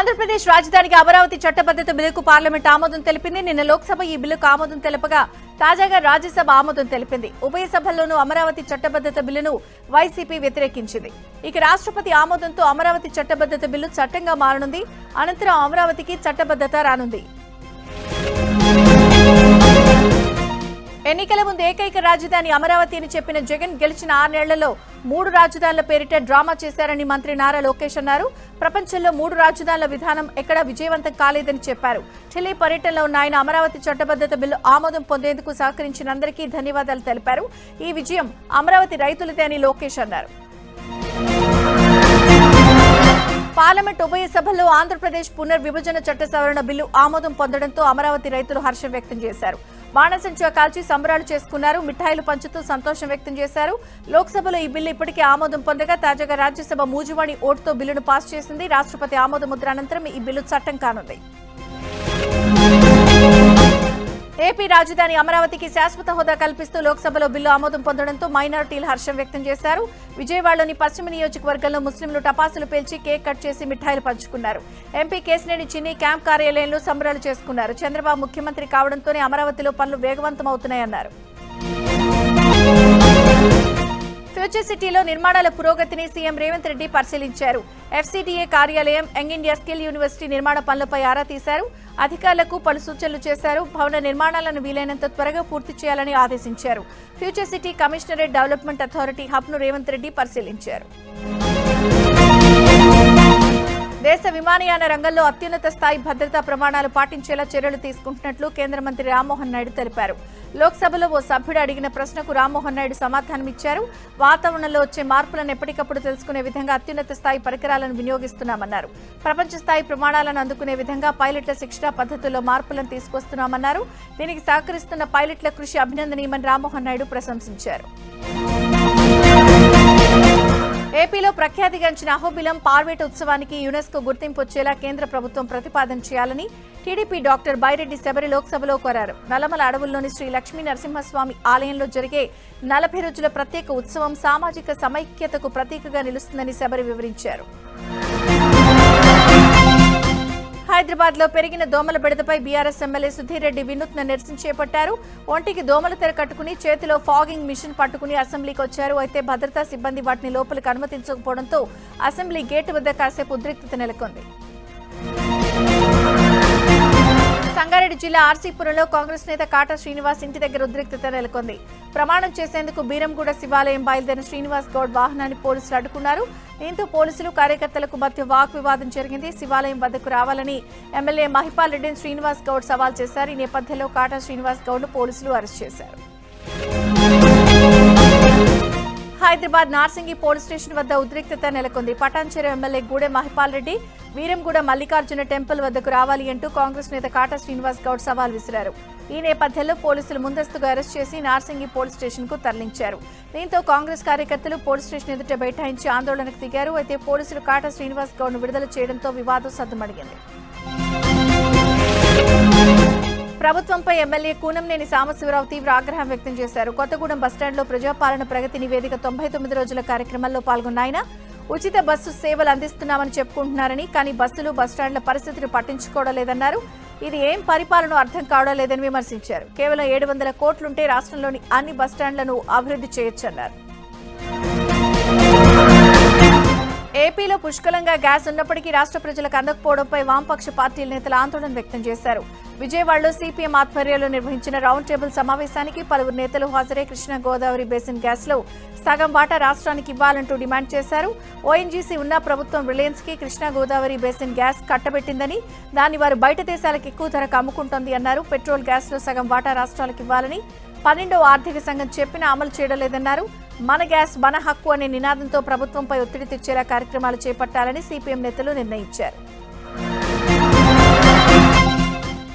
ఆంధ్రప్రదేశ్ రాజధానికి అమరావతి చట్టబద్ధత బిల్లుకు పార్లమెంట్ ఆమోదం తెలిపింది. నిన్న లోక్సభ ఈ బిల్లుకు ఆమోదం తెలపగా తాజాగా రాజ్యసభ ఆమోదం తెలిపింది. ఉభయ సభల్లోనూ అమరావతి చట్టబద్ధత బిల్లును వైసీపీ వ్యతిరేకించింది. ఇక రాష్ట్రపతి ఆమోదంతో అమరావతి చట్టబద్ధత బిల్లు చట్టంగా మారనుంది. అనంతరం అమరావతికి చట్టబద్ధత రానుంది. ఎన్నికల ముందు ఏకైక రాజధాని అమరావతి అని చెప్పిన జగన్ గెలిచిన 6 నెలల్లో 3 రాజధానుల పేరిట డ్రామా చేశారని మంత్రి నారా లోకేష్ అన్నారు. ప్రపంచంలో 3 రాజధానుల విధానం ఎక్కడా విజయవంతం కాలేదని చెప్పారు. ఢిల్లీ పర్యటనలో ఉన్న ఆయన అమరావతి చట్టబద్ధత బిల్లు ఆమోదం పొందేందుకు సహకరించిన అందరికీ ధన్యవాదాలు తెలిపారు. ఈ విజయం అమరావతి రైతులదే అని లోకేష్ అన్నారు. పార్లమెంట్ ఉభయ సభల్లో ఆంధ్రప్రదేశ్ పునర్విభజన చట్ట సవరణ బిల్లు ఆమోదం పొందడంతో అమరావతి రైతులు హర్షం వ్యక్తం చేశారు. బాణసంచా కాల్చి సంబరాలు చేసుకున్నారు. మిఠాయిలు పంచుతూ సంతోషం వ్యక్తం చేశారు. లోక్సభలో ఈ బిల్లు ఇప్పటికే ఆమోదం పొందగా తాజాగా రాజ్యసభ మూజువాణి ఓటుతో బిల్లును పాస్ చేసింది. రాష్ట్రపతి ఆమోద ముద్ర అనంతరం ఈ బిల్లు చట్టం కానుంది. ఏపీ రాజధాని అమరావతికి శాశ్వత హోదా కల్పిస్తూ లోక్సభలో బిల్లు ఆమోదం పొందడంతో మైనారిటీలు హర్షం వ్యక్తం చేశారు. విజయవాడలోని పశ్చిమ నియోజకవర్గంలో ముస్లింలు టపాసులు పేల్చి కేక్ కట్ చేసి మిఠాయిలు పంచుకున్నారు. ఎంపీ కేశినేని చిన్ని క్యాంప్ కార్యాలయంలో సంబరాలు చేసుకున్నారు. చంద్రబాబు ముఖ్యమంత్రి కావడంతోనే అమరావతిలో పనులు వేగవంతమవుతున్నాయన్నారు. ఫ్యూచర్ సిటీలో నిర్మాణాల పురోగతిని సీఎం రేవంత్ రెడ్డి పరిశీలించారు. ఎఫ్సీడీఏ కార్యాలయం, యంగ్ ఇండియా స్కిల్ యూనివర్సిటీ నిర్మాణ పనులపై ఆరా తీశారు. అధికారులకు పలు సూచనలు చేశారు. భవన నిర్మాణాలను వీలైనంత త్వరగా పూర్తి చేయాలని ఆదేశించారు. Future city commissionerate development authority హబ్ను రేవంత్ రెడ్డి పరిశీలించారు. దేశ విమానయాన రంగంలో అత్యున్నత స్థాయి భద్రతా ప్రమాణాలు పాటించేలా చర్యలు తీసుకుంటున్నట్లు కేంద్ర మంత్రి రామ్మోహన్ నాయుడు తెలిపారు. లోక్సభలో ఓ సభ్యుడు అడిగిన ప్రశ్నకు రామ్మోహన్ నాయుడు సమాధానమిచ్చారు. వాతావరణంలో వచ్చే మార్పులను ఎప్పటికప్పుడు తెలుసుకునే విధంగా అత్యున్నత స్థాయి పరికరాలను వినియోగిస్తున్నామన్నారు. ప్రపంచ స్థాయి ప్రమాణాలను అందుకునే విధంగా పైలట్ల శిక్షణ పద్ధతుల్లో మార్పులను తీసుకొస్తున్నామన్నారు. దీనికి సహకరిస్తున్న పైలట్ల కృషి అభినందనీయమని రామ్మోహన్ నాయుడు ప్రశంసించారు. ఏపీలో ప్రఖ్యాతిగాంచిన అహోబిలం పార్వేట ఉత్సవానికి యునెస్కో గుర్తింపు వచ్చేలా కేంద్ర ప్రభుత్వం ప్రతిపాదన చేయాలని టీడీపీ డాక్టర్ బైరెడ్డి శబరి లోక్సభలో కోరారు. నల్లమల అడవుల్లోని శ్రీ లక్ష్మీ నరసింహస్వామి ఆలయంలో జరిగే 40 రోజుల ప్రత్యేక ఉత్సవం సామాజిక సమైక్యతకు ప్రతీకగా నిలుస్తుందని శబరి వివరించారు. హైదరాబాద్ లో పెరిగిన దోమల బెడదపై బీఆర్ఎస్ ఎమ్మెల్యే సుధీర్ రెడ్డి వినూత్న నిరసన చేపట్టారు. ఒంటికి దోమల తెర కట్టుకుని చేతిలో ఫాగింగ్ మిషన్ పట్టుకుని అసెంబ్లీకి వచ్చారు. అయితే భద్రతా సిబ్బంది వాటిని లోపలికి అనుమతించకపోవడంతో అసెంబ్లీ గేటు వద్ద కాసేపు ఉద్రిక్తత నెలకొంది. సంగారెడ్డి జిల్లా ఆర్సీపురంలో కాంగ్రెస్ నేత కాటా శ్రీనివాస్ ఇంటి దగ్గర ఉద్రిక్తత నెలకొంది. ప్రమాణం చేసేందుకు బీరంగూడ శివాలయం బయలుదేరిన శ్రీనివాస్ గౌడ్ వాహనాన్ని పోలీసులు అడ్డుకున్నారు. దీంతో పోలీసులు కార్యకర్తలకు మధ్య వాగ్వివాదం జరిగింది. శివాలయం వద్దకు రావాలని ఎమ్మెల్యే మహిపాల్ రెడ్డిని శ్రీనివాస్ గౌడ్ సవాల్ చేశారు. ఈ నేపథ్యంలో కాటా శ్రీనివాస్ గౌడ్ ను పోలీసులు అరెస్ట్ చేశారు. హైదరాబాద్ నార్సింగి పోలీస్ స్టేషన్ వద్ద ఉద్రిక్తత నెలకొంది. పటాన్చెరు ఎమ్మెల్యే గూడె మహిపాల్ రెడ్డి వీరంగూడ మల్లికార్జున టెంపుల్ వద్దకు రావాలి అంటూ కాంగ్రెస్ నేత కాటా శ్రీనివాస్ గౌడ్ సవాల్ విసిరారు. ఈ నేపథ్యంలో పోలీసులు ముందస్తుగా అరెస్ట్ చేసి నార్సింగి పోలీస్ స్టేషన్ కు తరలించారు. దీంతో కాంగ్రెస్ కార్యకర్తలు పోలీస్ స్టేషన్ ఎదుట బైఠాయించి ఆందోళనకు దిగారు. అయితే పోలీసులు కాటా శ్రీనివాస్ గౌడ్ ను విడుదల చేయడంతో వివాదం సద్దుమణిగింది. ప్రభుత్వంపై ఎమ్మెల్యే కూనంనేని సాంబశివరావు తీవ్ర ఆగ్రహం వ్యక్తం చేశారు. కొత్తగూడెం బస్టాండ్లో ప్రజాపాలన ప్రగతి నివేదిక 99 రోజుల కార్యక్రమంలో పాల్గొన్న ఆయన ఉచిత బస్సు సేవలు అందిస్తున్నామని చెప్పుకుంటున్నారని, కానీ బస్సులు బస్టాండ్ల పరిస్థితిని పట్టించుకోవడం లేదన్నారు. ఇది ఏం పరిపాలన అర్థం కావడం లేదని విమర్శించారు. కేవలం 700 కోట్లుంటే రాష్ట్రంలోని అన్ని బస్టాండ్లను అభివృద్ధి చేయొచ్చన్నారు. ఏపీలో పుష్కలంగా గ్యాస్ ఉన్నప్పటికీ రాష్ట్ర ప్రజలకు అందకపోవడంపై వామపక్ష పార్టీల నేతలు ఆందోళన వ్యక్తం చేశారు. విజయవాడలో సిపిఎం ఆధ్వర్యంలో నిర్వహించిన రౌండ్ టేబుల్ సమావేశానికి పలువురు నేతలు హాజరై కృష్ణా గోదావరి బేసిన్ గ్యాస్ లో సగం వాటా రాష్ట్రానికి ఇవ్వాలంటూ డిమాండ్ చేశారు. ఓఎన్జీసీ ఉన్న ప్రభుత్వం రిలయన్స్ కి కృష్ణా గోదావరి బేసిన్ గ్యాస్ కట్టబెట్టిందని, దాన్ని వారు బయట దేశాలకు ఎక్కువ ధరకు అమ్ముకుంటోంది అన్నారు. పెట్రోల్ గ్యాస్ లో సగం వాటా రాష్ట్రాలకు ఇవ్వాలని 12వ ఆర్థిక సంఘం చెప్పినా అమలు చేయడం లేదన్నారు. మన గ్యాస్ మన హక్కు అనే నినాదంతో ప్రభుత్వంపై ఒత్తిడి తెచ్చేలా కార్యక్రమాలు చేపట్టాలని సిపిఎం నేతలు నిర్ణయించారు.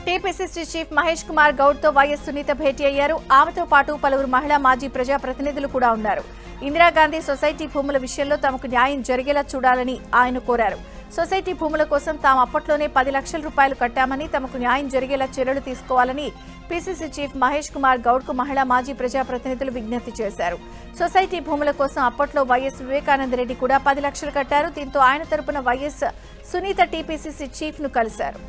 టీపీసీసీ చీఫ్ మహేష్ కుమార్ గౌడ్ తో వైఎస్ సునీత భేటీ అయ్యారు. ఆమెతో పాటు పలువురు మహిళా మాజీ ప్రజాప్రతినిధులు కూడా ఉన్నారు. ఇందిరాగాంధీ సొసైటీ భూముల విషయంలో తమకు న్యాయం జరిగేలా చూడాలని ఆయన కోరారు. సొసైటీ భూముల కోసం తాము అప్పట్లోనే 10 లక్షల రూపాయలు కట్టామని, తమకు న్యాయం జరిగేలా చర్యలు తీసుకోవాలని పీసీసీ చీఫ్ మహేష్ కుమార్ గౌడ్కు మహిళా మాజీ ప్రజాప్రతినిధులు విజ్ఞప్తి చేశారు. సొసైటీ భూముల కోసం అప్పట్లో వైఎస్ వివేకానందరెడ్డి కూడా 10 లక్షలు కట్టారు. దీంతో ఆయన తరపున వైఎస్ సునీత టీపీసీసీ చీఫ్ ను కలిశారు.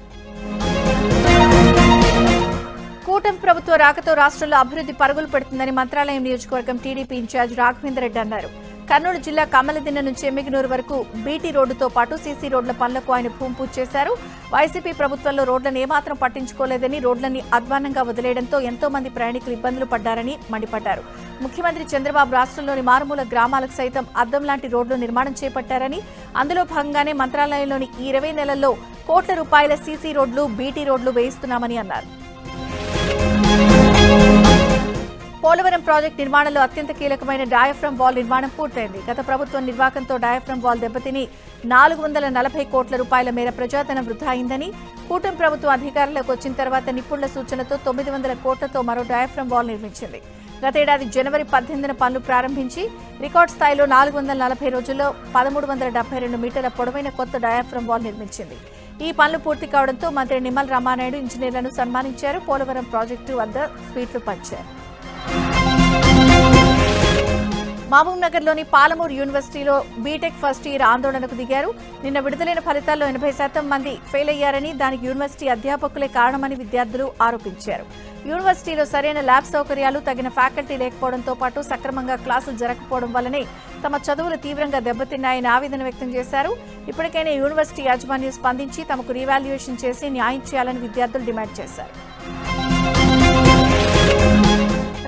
కూటమి ప్రభుత్వ రాకతో రాష్ట్రంలో అభివృద్ధి పరుగులు పెడుతుందని మంత్రాలయం నియోజకవర్గం టీడీపీ ఇన్ఛార్జ్ రాఘవేందర్ రెడ్డి అన్నారు. కర్నూలు జిల్లా కమ్మలదిన్నె నుంచి ఎమ్మిగనూరు వరకు బీటీ రోడ్డుతో పాటు సీసీ రోడ్ల పనులకు ఆయన భూమి పూజ చేశారు. వైసీపీ ప్రభుత్వంలో రోడ్లను ఏమాత్రం పట్టించుకోలేదని, రోడ్లని అధ్వాన్నంగా వదిలేయడంతో ఎంతో మంది ప్రయాణికులు ఇబ్బందులు పడ్డారని మండిపడ్డారు. ముఖ్యమంత్రి చంద్రబాబు రాష్ట్రంలోని మారుమూల గ్రామాలకు సైతం అద్దం లాంటి రోడ్లు నిర్మాణం చేపట్టారని, అందులో భాగంగానే మంత్రాలయంలోని ఈ 20 నెలల్లో కోట్ల రూపాయల సీసీ రోడ్లు, బీటీ రోడ్లు వేయిస్తున్నామని అన్నారు. పోలవరం ప్రాజెక్టు నిర్మాణంలో అత్యంత కీలకమైన డయాఫ్రమ్ వాల్ నిర్మాణం పూర్తయింది. గత ప్రభుత్వం నిర్వాకంతో డయాఫ్రమ్ వాల్ దెబ్బతిని 440 కోట్ల రూపాయల మేర ప్రజాధనం వృధా అయిందని, కూటమి ప్రభుత్వం అధికారంలోకి వచ్చిన తర్వాత నిపుణుల సూచనతో 900 కోట్లతో మరో డయాఫ్రమ్ వాల్ నిర్మించింది. గతేడాది జనవరి 18న పనులు ప్రారంభించి రికార్డు స్థాయిలో 440 రోజుల్లో 1372 మీటర్ల పొడవైన కొత్త డయాఫ్రమ్ వాల్ నిర్మించింది. ఈ పనులు పూర్తి కావడంతో మంత్రి నిమ్మల రామానాయుడు ఇంజనీర్లను సన్మానించారు. పోలవరం ప్రాజెక్టు వద్ద స్వీట్లు పంచారు. మహబూబ్ నగర్ లోని పాలమూరు యూనివర్సిటీలో బీటెక్ ఫస్ట్ ఇయర్ ఆందోళనకు దిగారు. నిన్న విడుదలైన ఫలితాల్లో 80% మంది ఫెయిల్ అయ్యారని, దానికి యూనివర్సిటీ అధ్యాపకులే కారణమని విద్యార్థులు ఆరోపించారు. యూనివర్సిటీలో సరైన ల్యాబ్ సౌకర్యాలు, తగిన ఫ్యాకల్టీ లేకపోవడంతో పాటు సక్రమంగా క్లాసులు జరగకపోవడం వల్లనే తమ చదువులు తీవ్రంగా దెబ్బతిన్నాయని ఆవేదన వ్యక్తం చేశారు. ఇప్పటికైనా యూనివర్సిటీ యాజమాన్యం స్పందించి తమకు రీవాల్యుయేషన్ చేసి న్యాయం చేయాలని విద్యార్థులు డిమాండ్ చేశారు.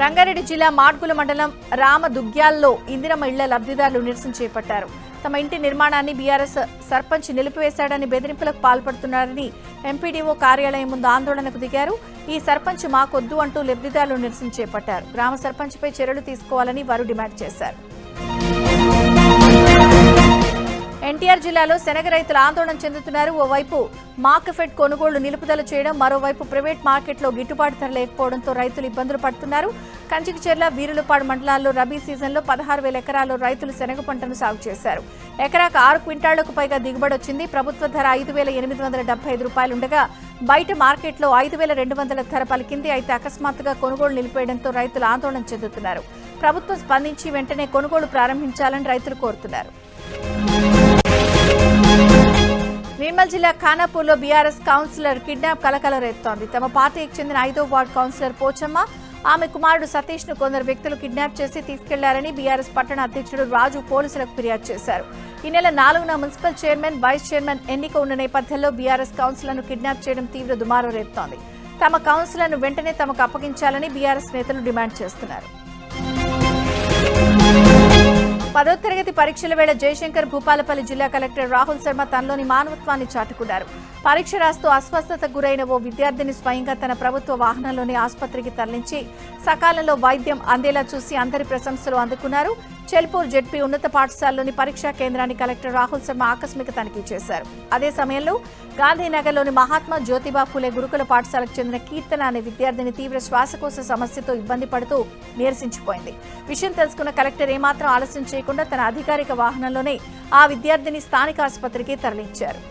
రంగారెడ్డి జిల్లా మాడ్గుల మండలం రామదుగ్గ్యాల్లో ఇందిరమ్మ ఇళ్ల లబ్ధిదారులు నిరసన చేపట్టారు. తమ ఇంటి నిర్మాణాన్ని బీఆర్ఎస్ సర్పంచ్ నిలిపివేశాడని, బెదిరింపులకు పాల్పడుతున్నారని ఎంపీడీఓ కార్యాలయం ముందు ఆందోళనకు దిగారు. ఈ సర్పంచ్ మాకొద్దు అంటూ లబ్ధిదారులు నిరసన చేపట్టారు. గ్రామ సర్పంచ్పై చర్యలు తీసుకోవాలని వారు డిమాండ్ చేశారు. ఎన్టీఆర్ జిల్లాలో శనగ రైతులు ఆందోళన చెందుతున్నారు. ఓవైపు మార్కెట్ కొనుగోళ్లు నిలుపుదల చేయడం, మరోవైపు ప్రైవేట్ మార్కెట్లో గిట్టుబాటు ధర లేకపోవడంతో రైతులు ఇబ్బందులు పడుతున్నారు. కంచికిచెర్ల, వీరులపాడు మండలాల్లో రబీ సీజన్లో 16,000 ఎకరాల్లో రైతులు శనగ పంటను సాగు చేశారు. ఎకరాకు 6 క్వింటాళ్లకు పైగా దిగుబడి వచ్చింది. ప్రభుత్వ ధర 5,875 రూపాయలుండగా బయట మార్కెట్లో 5,200 ధర పలికింది. అయితే అకస్మాత్తుగా కొనుగోలు నిలిపేయడంతో రైతులు ఆందోళన చెందుతున్నారు. ప్రభుత్వం స్పందించి వెంటనే కొనుగోలు ప్రారంభించాలని రైతులు కోరుతున్నారు. నిర్మల్ జిల్లా ఖానాపూర్లో బీఆర్ఎస్ కౌన్సిలర్ కిడ్నాప్ కలకలం రేపుతోంది. తమ పార్టీకి చెందిన 5వ వార్డు కౌన్సిలర్ పోచమ్మ, ఆమె కుమారుడు సతీష్ ను కొందరు వ్యక్తులు కిడ్నాప్ చేసి తీసుకెళ్లారని బీఆర్ఎస్ పట్టణ అధ్యక్షుడు రాజు పోలీసులకు ఫిర్యాదు చేశారు. ఈ నెల 4న మున్సిపల్ చైర్మన్, వైస్ చైర్మన్ ఎన్నిక ఉన్న నేపథ్యంలో బీఆర్ఎస్ కౌన్సిలర్ను కిడ్నాప్ చేయడం తీవ్ర దుమారం రేపుతోంది. తమ కౌన్సిలర్ను వెంటనే తమకు అప్పగించాలని బీఆర్ఎస్ నేతలు డిమాండ్ చేస్తున్నారు. 10వ తరగతి పరీక్షల వేళ జయశంకర్ భూపాలపల్లి జిల్లా కలెక్టర్ రాహుల్ శర్మ తనలోని మానవత్వాన్ని చాటుకున్నారు. పరీక్ష రాస్తూ అస్వస్థతకు గురైన ఓ విద్యార్థిని స్వయంగా తన ప్రభుత్వ వాహనంలోని ఆసుపత్రికి తరలించి సకాలంలో వైద్యం అందేలా చూసి అందరి ప్రశంసలు అందుకున్నారు. చెల్పూర్ జెడ్పీ ఉన్నత పాఠశాలలోని పరీక్షా కేంద్రాన్ని కలెక్టర్ రాహుల్ శర్మ ఆకస్మిక తనిఖీ చేశారు. అదే సమయంలో గాంధీనగర్లోని మహాత్మా జ్యోతిబా ఫులే గురుకుల పాఠశాలకు చెందిన కీర్తన అనే విద్యార్థిని తీవ్ర శ్వాసకోశ సమస్యతో ఇబ్బంది పడుతూ నీరసించిపోయింది. విషయం తెలుసుకున్న కలెక్టర్ ఏమాత్రం ఆలస్యం చేయకుండా తన అధికారిక వాహనంలోనే ఆ విద్యార్థిని స్థానిక ఆసుపత్రికి తరలించారు.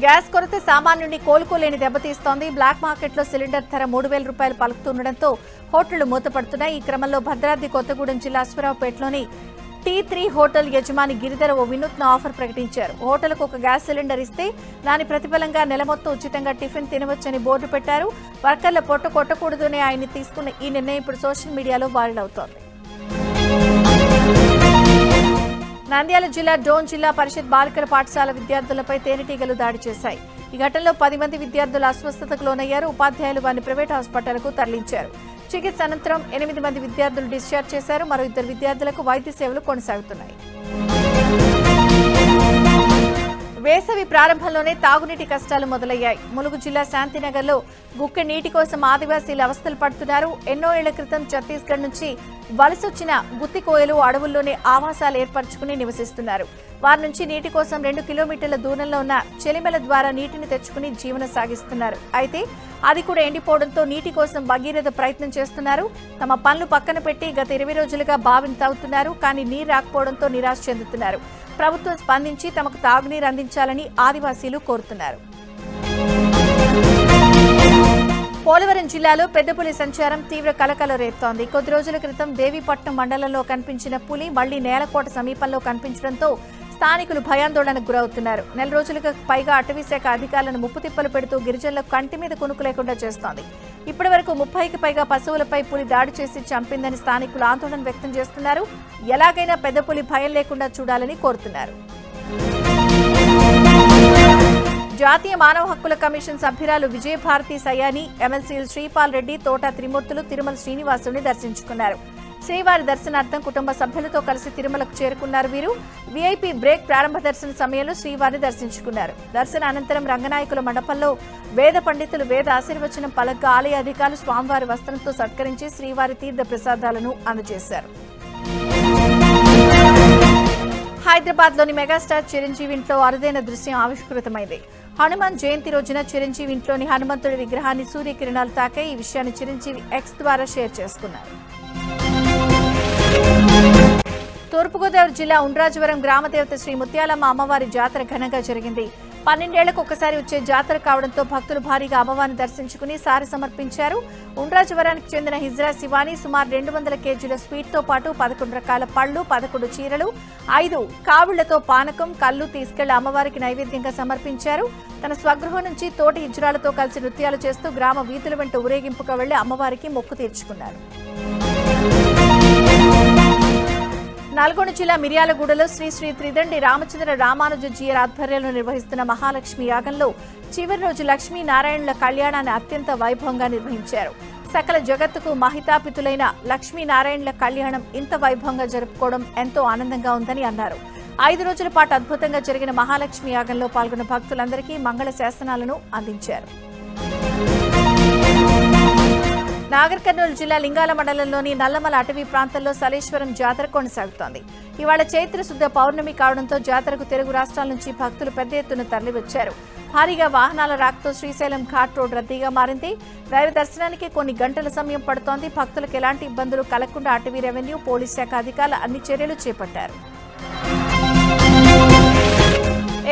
గ్యాస్ కొరత సామాన్యుడిని కోలుకోలేని దెబ్బతీస్తోంది. బ్లాక్ మార్కెట్లో సిలిండర్ ధర 3,000 రూపాయలు పలుకుతుండటంతో హోటళ్లు మూతపడుతున్నాయి. ఈ క్రమంలో భద్రాద్రి కొత్తగూడెం జిల్లా అశ్వరావుపేటలోని T3 హోటల్ యజమాని గిరిధర్ ఓ వినూత్న ఆఫర్ ప్రకటించారు. హోటల్కు ఒక గ్యాస్ సిలిండర్ ఇస్తే దాని ప్రతిఫలంగా నెల మొత్తం ఉచితంగా టిఫిన్ తినవచ్చని బోర్డు పెట్టారు. వర్కర్ల పొట్ట కొట్టకూడదనే ఆయన తీసుకున్న ఈ నిర్ణయం ఇప్పుడు సోషల్ మీడియాలో వైరల్ అవుతోంది. నంద్యాల జిల్లా డోన్ జిల్లా పరిషత్ బాలికల పాఠశాల విద్యార్థులపై తేనెటీగలు దాడి చేశాయి. ఈ ఘటనలో 10 మంది విద్యార్థులు అస్వస్థతకు లోనయ్యారు. ఉపాధ్యాయులు వారిని ప్రైవేట్ హాస్పిటల్కు తరలించారు. చికిత్స అనంతరం 8 మంది విద్యార్థులు డిశ్చార్జ్ చేశారు. మరో 2 విద్యార్థులకు వైద్య సేవలు కొనసాగుతున్నాయి. వేసవి ప్రారంభంలోనే తాగునీటి కష్టాలు మొదలయ్యాయి. ములుగు జిల్లా శాంతినగర్లో గుక్కె నీటి కోసం ఆదివాసీలు అవస్థలు పడుతున్నారు. ఎన్నో ఏళ్ల క్రితం ఛత్తీస్గఢ్ నుంచి వలసొచ్చిన గుత్తికోయలు అడవుల్లోనే ఆవాసాలు ఏర్పరచుకుని నివసిస్తున్నారు. వారి నుంచి నీటి కోసం 2 కిలోమీటర్ల దూరంలో ఉన్న చెలిమెల ద్వారా నీటిని తెచ్చుకుని జీవనం సాగిస్తున్నారు. అయితే అది కూడా ఎండిపోవడంతో నీటి కోసం భగీరథ ప్రయత్నం చేస్తున్నారు. తమ పనులు పక్కన పెట్టి గత 20 రోజులుగా బావిని తవ్వుతున్నారు. కానీ నీరు రాకపోవడంతో నిరాశ చెందుతున్నారు. ప్రభుత్వం స్పందించి తమకు తాగునీరు అందించాలని ఆదివాసీలు కోరుతున్నారు. పోలవరం జిల్లాలో పెద్ద పులి సంచారం తీవ్ర కలకలం రేపుతోంది. కొద్ది రోజుల క్రితం దేవీపట్నం మండలంలో కనిపించిన పులి మళ్లీ నేలకోట సమీపంలో కనిపించడంతో స్థానికులు భయాందోళనకు గురవుతున్నారు. 4 రోజులకు పైగా అటవీశాఖ అధికారులను ముప్పుతిప్పలు పెడుతూ గిరిజనులకు కంటి మీద కునుకు లేకుండా చేస్తోంది. ఇప్పటి వరకు 30కి పైగా పశువులపై పులి దాడి చేసి చంపిందని స్థానికులు ఆందోళన వ్యక్తం చేస్తున్నారు. ఎలాగైనా పెద్ద పులి భయం లేకుండా చూడాలని కోరుతున్నారు. జాతీయ మానవ హక్కుల కమిషన్ సభ్యురాలు విజయభారతి సయాని, ఎమ్మెల్సీలు శ్రీపాల్ రెడ్డి, తోట త్రిమూర్తులు తిరుమల శ్రీనివాసుని దర్శించుకున్నారు. శ్రీవారి దర్శనార్థం కుటుంబ సభ్యులతో కలిసి తిరుమలకు చేరుకున్నారు. వీరు వీఐపీ బ్రేక్ ప్రారంభ దర్శన సమయంలో శ్రీవారిని దర్శించుకున్నారు. దర్శన అనంతరం రంగనాయకుల మండపంలో వేద పండితులు వేద ఆశీర్వచనం పలక ఆలయ అధికారులు స్వామివారి వస్త్రంతో సత్కరించి శ్రీవారి తీర్థ ప్రసాదాలను అందజేశారు. హైదరాబాద్ లోని మెగాస్టార్ చిరంజీవి ఇంట్లో అరుదైన దృశ్యం ఆవిష్కృతమైంది. హనుమాన్ జయంతి రోజున చిరంజీవి ఇంట్లోని హనుమంతుడి విగ్రహాన్ని సూర్యకిరణాలు తాకాయి. ఈ విషయాన్ని చిరంజీవి ఎక్స్ ద్వారా షేర్ చేసుకున్నారు. తూర్పుగోదావరి జిల్లా ఉండ్రాజవరం గ్రామదేవత శ్రీ ముత్యాలమ్మ అమ్మవారి జాతర ఘనంగా జరిగింది. 12 ఏళ్లకు ఒకసారి వచ్చే జాతర కావడంతో భక్తులు భారీగా అమ్మవారిని దర్శించుకుని సారి సమర్పించారు. ఉండ్రాజవరానికి చెందిన హిజ్రా శివాని సుమారు 200 కేజీల స్వీట్తో పాటు 11 రకాల పళ్లు, 11 చీరలు, 5 కావిళ్లతో పానకం, కళ్లు తీసుకెళ్లి అమ్మవారికి నైవేద్యంగా సమర్పించారు. తన స్వగృహం నుంచి తోటి హిజ్రాలతో కలిసి నృత్యాలు చేస్తూ గ్రామ వీధుల వెంట ఊరేగింపుగా వెళ్లి అమ్మవారికి మొక్కు తీర్చుకున్నారు. నల్గొండ జిల్లా మిర్యాలగూడలో శ్రీ శ్రీ త్రిదండి రామచంద్ర రామానుజీయర్ ఆధ్వర్యంలో నిర్వహిస్తున్న మహాలక్ష్మి యాగంలో చివరి రోజు లక్ష్మీనారాయణుల కళ్యాణాన్ని అత్యంత వైభవంగా నిర్వహించారు. సకల జగత్తుకు మహితాపితులైన లక్ష్మీనారాయణుల కళ్యాణం ఇంత వైభవంగా జరుపుకోవడం ఎంతో ఆనందంగా ఉందని అన్నారు. 5 రోజుల పాటు అద్భుతంగా జరిగిన మహాలక్ష్మి యాగంలో పాల్గొన్న భక్తులందరికీ మంగళ శాసనాలను అందించారు. నాగర్ కర్నూలు జిల్లా లింగాల మండలంలోని నల్లమల అటవీ ప్రాంతంలో సలేశ్వరం జాతర కొనసాగుతోంది. ఇవాళ చైత్ర శుద్ధ పౌర్ణమి కావడంతో జాతరకు తెలుగు రాష్ట్రాల నుంచి భక్తులు పెద్ద ఎత్తున తరలివచ్చారు. భారీగా వాహనాల రాకతో శ్రీశైలం ఘాట్ రోడ్ రద్దీగా మారింది. దైవ దర్శనానికి కొన్ని గంటల సమయం పడుతోంది. భక్తులకు ఎలాంటి ఇబ్బందులు కలగకుండా అటవీ రెవెన్యూ, పోలీస్ శాఖ అధికారులు అన్ని చర్యలు చేపట్టారు.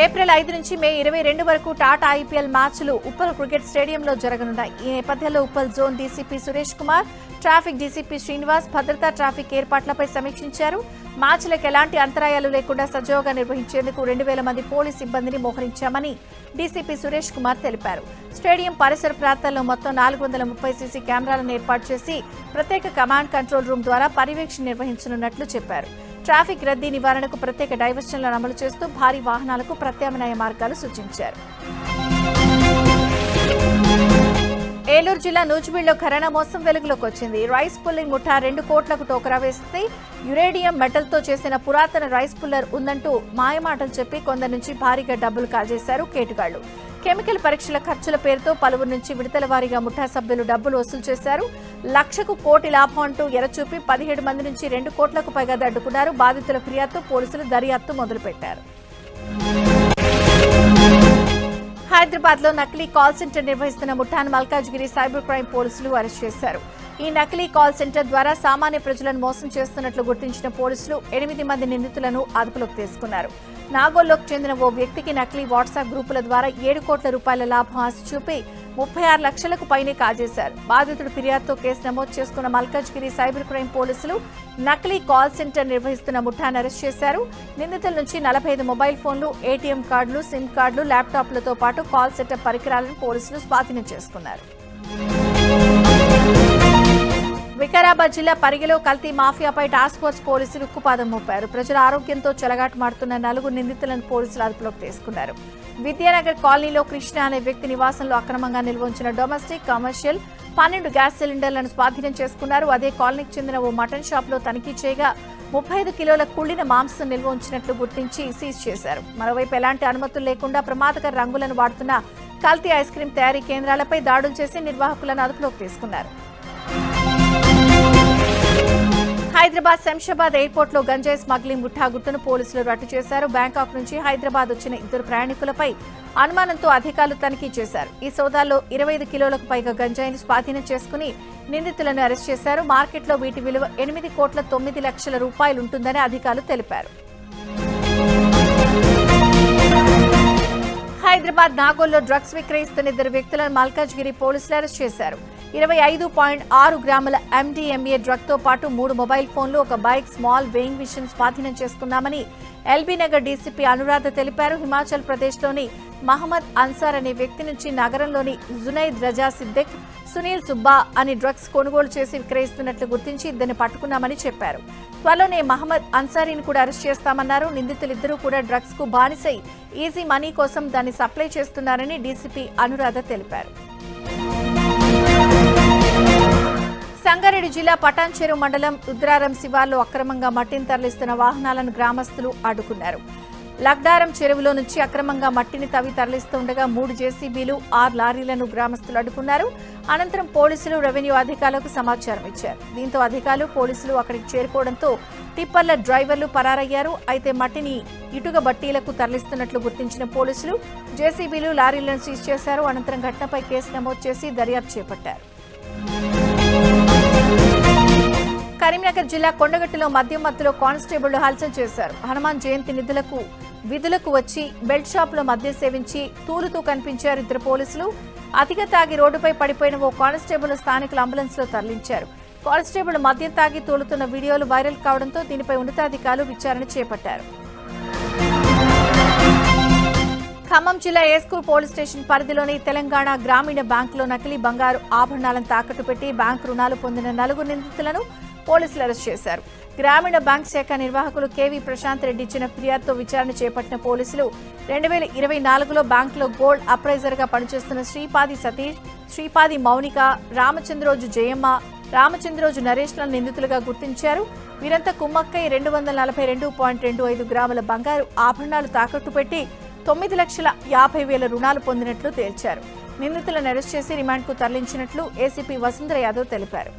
ఏప్రిల్ 5 నుంచి మే 22 వరకు టాటా ఐపీఎల్ మ్యాచ్లు ఉప్పల్ క్రికెట్ స్టేడియంలో జరగనున్నాయి. ఈ నేపథ్యంలో Uppal zone DCP Suresh Kumar, traffic DCP Srinivas భద్రతా ట్రాఫిక్ ఏర్పాట్లపై సమీక్షించారు. మ్యాచ్లకు ఎలాంటి అంతరాయాలు లేకుండా సజావుగా నిర్వహించేందుకు 2000 మంది పోలీస్ సిబ్బందిని మోహరించామని డీసీపీ సురేష్ కుమార్ తెలిపారు. స్టేడియం పరిసర ప్రాంతాల్లో మొత్తం 430 సీసీ కెమెరాలను ఏర్పాటు చేసి ప్రత్యేక కమాండ్ కంట్రోల్ రూమ్ ద్వారా పర్యవేక్షణ నిర్వహించనున్నట్లు చెప్పారు. ట్రాఫిక్ రద్దీ నివారణకు ప్రత్యేక డైవర్షన్లను అమలు చేస్తూ భారీ వాహనాలకు ప్రత్యామ్నాయ మార్గాలు సూచించారు. ఏలూరు జిల్లా నూజివీడులో కరోనా మోసం వెలుగులోకి వచ్చింది. రైస్ పుల్లింగ్ ముఠా 2 కోట్లకు టోకరా వేస్తే యురేడియం మెటల్తో చేసిన పురాతన రైస్ పుల్లర్ ఉందంటూ మాయమాటలు చెప్పి కొందరి నుంచి భారీగా డబ్బులు కాజేశారు కేటుగాళ్లు. కెమికల్ పరీక్షల ఖర్చుల పేరుతో పలువురు నుంచి విడతల వారీగా ముఠా సభ్యులు డబ్బులు వసూలు చేశారు. 1,00,000 కోటి లాభం అంటూ ఎరచూపి 17 మంది నుంచి 2 కోట్లకు పైగా దడ్డుకున్నారు. బాధితుల ఫిర్యాదుతో పోలీసులు దర్యాప్తు మొదలుపెట్టారు. హైదరాబాద్ లో నకిలీ కాల్ సెంటర్ నిర్వహిస్తున్న ముఠాను మల్కాజ్గిరి సైబర్ క్రైమ్ పోలీసులు అరెస్ట్ చేశారు. ఈ నకిలీ కాల్ సెంటర్ ద్వారా సామాన్య ప్రజలను మోసం చేస్తున్నట్లు గుర్తించిన పోలీసులు 8 మంది నిందితులను అదుపులోకి తీసుకున్నారు. నాగోల్లోకి చెందిన ఓ వ్యక్తికి నకిలీ వాట్సాప్ గ్రూపుల ద్వారా 7 కోట్ల రూపాయల లాభం ఆశ చూపి 36 లక్షలకు పైనే కాజేశారు. బాధితుడు ఫిర్యాదుతో కేసు నమోదు చేసుకున్న మల్కాజ్గిరి సైబర్ క్రైమ్ పోలీసులు నకిలీ కాల్ సెంటర్ నిర్వహిస్తున్న ముఠాను అరెస్ట్ చేశారు. నిందితుల నుంచి 45 మొబైల్ ఫోన్లు, ఏటీఎం కార్డులు, సిమ్ కార్డులు, ల్యాప్టాప్లతో పాటు కాల్ సెంటర్ పరికరాలను పోలీసులు స్వాధీనం చేసుకున్నారు. వికారాబాద్ జిల్లా పరిగిలో కల్తీ మాఫియాపై టాస్క్ ఫోర్స్ పోలీసులు ఉక్కుపాదం మోపారు. ప్రజల ఆరోగ్యంతో చెలగాటమాడుతున్న 4 నిందితులను పోలీసులు అదుపులోకి తీసుకున్నారు. విద్యానగర్ కాలనీలో కృష్ణ అనే వ్యక్తి నివాసంలో అక్రమంగా నిల్వ ఉంచిన డొమెస్టిక్, కమర్షియల్ 12 గ్యాస్ సిలిండర్లను స్వాధీనం చేసుకున్నారు. అదే కాలనీకి చెందిన ఓ మటన్ షాప్ లో తనిఖీ చేయగా 35 కిలోల కుళ్లిన మాంసం నిల్వ ఉంచినట్లు గుర్తించి సీజ్ చేశారు. మరోవైపు ఎలాంటి అనుమతులు లేకుండా ప్రమాదకర రంగులను వాడుతున్న కల్తీ ఐస్ క్రీం తయారీ కేంద్రాలపై దాడులు చేసి నిర్వాహకులను అదుపులోకి తీసుకున్నారు. హైదరాబాద్ శంషాబాద్ ఎయిర్పోర్ట్ లో గంజాయి స్మగ్లింగ్ ముఠా గుట్టును పోలీసులు రట్టు చేశారు. బ్యాంకాక్ నుంచి హైదరాబాద్ వచ్చిన ఇద్దరు ప్రయాణికులపై అనుమానంతో అధికారులు తనిఖీ చేశారు. ఈ సోదాల్లో 25 కిలోలకు పైగా గంజాయిని స్వాధీనం చేసుకుని నిందితులను అరెస్ట్ చేశారు. మార్కెట్లో వీటి విలువ 8,9,00,000 రూపాయలుంటుందని అధికారులు తెలిపారు. హైదరాబాద్ నాగోల్లో డ్రగ్స్ విక్రయిస్తున్న ఇద్దరు వ్యక్తులను మల్కాజ్గిరి పోలీసులు అరెస్ట్ చేశారు. 25.6 గ్రాముల MDMA డ్రగ్ తో పాటు 3 మొబైల్ ఫోన్లు, ఒక బైక్, స్మాల్ వెయింగ్ మిషన్ స్వాధీనం చేసుకున్నామని ఎల్బీ నగర్ డీసీపీ అనురాధ తెలిపారు. హిమాచల్ ప్రదేశ్లోని మహమ్మద్ అన్సార్ అనే వ్యక్తి నుంచి నగరంలోని జునైద్ రజా సిద్దిక్, సునీల్ సుబ్బా అని డ్రగ్స్ కొనుగోలు చేసి విక్రయిస్తున్నట్లు గుర్తించి ఇద్దరిని పట్టుకున్నామని చెప్పారు. త్వరలోనే మహమ్మద్ అన్సారీని కూడా అరెస్ట్ చేస్తామన్నారు. నిందితులిద్దరూ కూడా డ్రగ్స్ కు బానిసై ఈజీ మనీ కోసం దాన్ని సప్లై చేస్తున్నారని డీసీపీ అనురాధ తెలిపారు. సంగారెడ్డి జిల్లా పటాన్చెరు మండలం రుద్రారం శివార్లో అక్రమంగా మట్టిని తరలిస్తున్న వాహనాలను గ్రామస్తులు అడ్డుకున్నారు. లగ్డారం చెరువులో నుంచి అక్రమంగా మట్టిని తవ్వి తరలిస్తుండగా 3 జేసీబీలు, 6 లారీలను గ్రామస్తులు అడ్డుకున్నారు. అనంతరం పోలీసులు, రెవెన్యూ అధికారులకు సమాచారం ఇచ్చారు. దీంతో అధికారులు, పోలీసులు అక్కడికి చేరుకోవడంతో టిప్పర్ల డ్రైవర్లు పరారయ్యారు. అయితే మట్టిని ఇటుక బట్టీలకు తరలిస్తున్నట్లు గుర్తించిన పోలీసులు జేసీబీలు, లారీలను సీజ్ చేశారు. అనంతరం ఘటనపై కేసు నమోదు చేసి దర్యాప్తు చేపట్టారు. కరీంనగర్ జిల్లా కొండగట్టులో మద్యం మత్తులో కానిస్టేబుళ్లు హల్చల్ చేశారు. హనుమాన్ జయంతి విధులకు వచ్చి బెల్ట్ షాప్ లో మద్యం సేవించి తూలుతూ కనిపించారు ఇద్దరు పోలీసులు. అతిగా తాగి రోడ్డుపై పడిపోయిన ఓ కానిస్టేబుల్ స్థానికులు అంబులెన్స్ లో తరలించారు. కానిస్టేబుల్ మద్యం తాగి తూలుతున్న వీడియోలు వైరల్ కావడంతో దీనిపై ఉన్నతాధికారులు విచారణ చేపట్టారు. ఖమ్మం జిల్లా ఏస్కూర్ పోలీస్ స్టేషన్ పరిధిలోని తెలంగాణ గ్రామీణ బ్యాంకులో నకిలీ బంగారు ఆభరణాలను తాకట్టు పెట్టి బ్యాంకు రుణాలు పొందిన 4 నిందితులను పోలీసులు అరెస్ట్ చేశారు. గ్రామీణ బ్యాంక్ శాఖ నిర్వాహకులు కేవీ ప్రశాంత్ రెడ్డి ఇచ్చిన ఫిర్యాదుతో విచారణ చేపట్టిన పోలీసులు 2024లో బ్యాంకులో గోల్డ్ అప్రైజర్ గా పనిచేస్తున్న శ్రీపాది సతీష్, శ్రీపాది మౌనిక, రామచంద్రోజు జయమ్మ, రామచంద్రోజు నరేష్లను నిందితులుగా గుర్తించారు. వీరంతా కుమ్మక్కై 242.25 గ్రాముల బంగారు ఆభరణాలు తాకట్టు పెట్టి 9,50,000 రుణాలు పొందినట్లు తేల్చారు. నిందితులను అరెస్ట్ చేసి రిమాండ్కు తరలించినట్లు ఏసీపీ వసుంధర యాదవ్ తెలిపారు.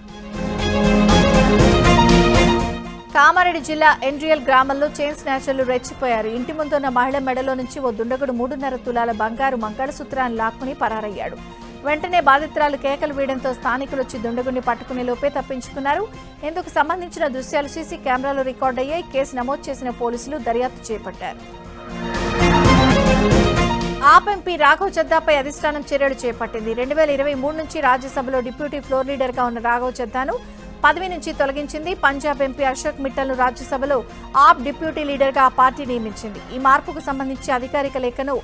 కామారెడ్డి జిల్లా ఎండ్రియల్ గ్రామంలో చైన్ స్నాచర్లు రెచ్చిపోయారు. ఇంటి ముందున్న మహిళ మెడలో నుంచి ఓ దుండగుడు 3.5 తులాల బంగారు మంగళసూత్రాన్ని లాక్కుని పరారయ్యాడు. వెంటనే బాధితురాలు కేకలు వేయడంతో స్థానికులు వచ్చి దుండగుడిని పట్టుకునే లోపే తప్పించుకున్నారు. ఇందుకు సంబంధించిన దృశ్యాలు సీసీ కెమెరాలో రికార్డయ్యాయి. కేసు నమోదు చేసిన పోలీసులు దర్యాప్తు చేపట్టారు. ఆప్ ఎంపీ రాఘవ్ చద్దాపై అధిష్టానం చర్యలు చేపట్టింది. 2023 నుంచి రాజ్యసభలో డిప్యూటీ ఫ్లోర్ లీడర్ గా ఉన్న రాఘవ్ చద్దాను పదవి నుంచి తొలగించింది. పంజాబ్ ఎంపీ అశోక్ మిట్టల్ను రాజ్యసభలో ఆప్ డిప్యూటీ లీడర్ గా ఆ పార్టీ నియమించింది. ఈ మార్పుకు సంబంధించి అధికారిక లేఖను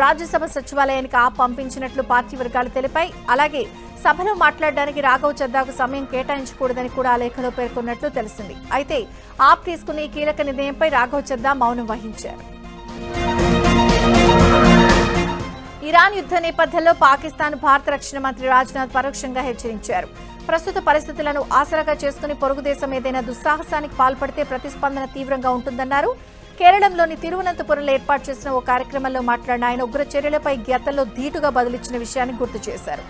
రాజ్యసభ సచివాలయానికి ఆప్ పంపించినట్లు పార్టీ వర్గాలు తెలిపాయి. అలాగే సభలో మాట్లాడడానికి రాఘవ్ చద్దాకు సమయం కేటాయించకూడదని కూడా ఆ లేఖలో పేర్కొన్నట్లు తెలిసింది. అయితే ఆప్ తీసుకున్న ఈ కీలక నిర్ణయంపై రాఘవ్ చద్దా మౌనం వహించారు. ఇరాన్ యుద్ధ నేపథ్యంలో పాకిస్తాన్ భారత రక్షణ మంత్రి రాజ్నాథ్ పరోక్షంగా హెచ్చరించారు. ప్రస్తుత పరిస్థితులను ఆసరాగా చేసుకుని పొరుగు దేశం ఏదైనా దుస్సాహసానికి పాల్పడితే ప్రతిస్పందన తీవ్రంగా ఉంటుందన్నారు. కేరళంలోని తిరువనంతపురంలో ఏర్పాటు చేసిన ఓ కార్యక్రమంలో మాట్లాడిన ఆయన ఉగ్ర చర్యలపై గతంలో ధీటుగా బదులిచ్చిన విషయాన్ని గుర్తు చేశారు.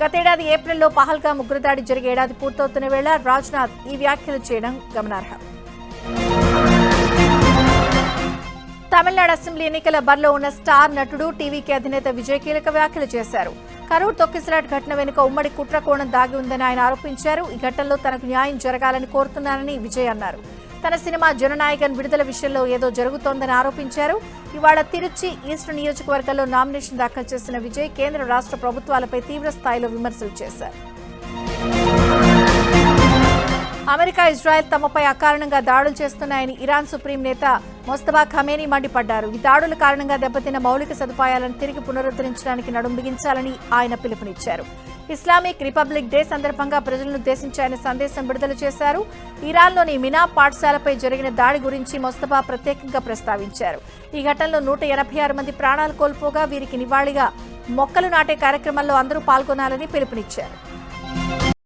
గతేడాది ఏప్రిల్లో పహల్గామ్ ఉగ్రదాడి జరిగే ఏడాది పూర్తవుతున్న వేళ రాజ్నాథ్ ఈ వ్యాఖ్యలు చేయడం గమనార్హం. తమిళనాడు అసెంబ్లీ ఎన్నికల బరిలో ఉన్న స్టార్ నటుడు టీవీకే అధినేత విజయ్ కీలక వ్యాఖ్యలు చేశారు. కరూర్ తొక్కిసలాట్ ఘటన వెనుక ఉమ్మడి కుట్ర కోణం దాగి ఉందని ఆయన ఆరోపించారు. ఈ ఘటనలో తనకు న్యాయం జరగాలని కోరుతున్నానని విజయ్ అన్నారు. తన సినిమా జననాయకన్ విడుదల విషయంలో ఏదో జరుగుతోందని ఆరోపించారు. ఇవాళ తిరుచి ఈస్ట్ నియోజకవర్గంలో నామినేషన్ దాఖలు చేసిన విజయ్ కేంద్ర రాష్ట్ర ప్రభుత్వాలపై తీవ్ర స్థాయిలో విమర్శలు చేశారు. అమెరికా, ఇజ్రాయెల్ తమపై అకారణంగా దాడులు చేస్తున్నాయని ఇరాన్ సుప్రీం నేత మొస్తఫా ఖమేనీ మండిపడ్డారు. ఈ దాడుల కారణంగా దెబ్బతిన్న మౌలిక సదుపాయాలను తిరిగి పునరుద్ధరించడానికి నడుం బిగించాలని ఆయన పిలుపునిచ్చారు. ఇస్లామిక్ రిపబ్లిక్ డే సందర్భంగా ప్రజలను ఉద్దేశించి ఆయన సందేశం విడుదల చేశారు. ఇరాన్లోని మినా పాఠశాలపై జరిగిన దాడి గురించి మొస్తఫా ప్రత్యేకంగా ప్రస్తావించారు. ఈ ఘటనలో 186 మంది ప్రాణాలు కోల్పోగా వీరికి నివాళిగా మొక్కలు నాటే కార్యక్రమంలో అందరూ పాల్గొనాలని పిలుపునిచ్చారు.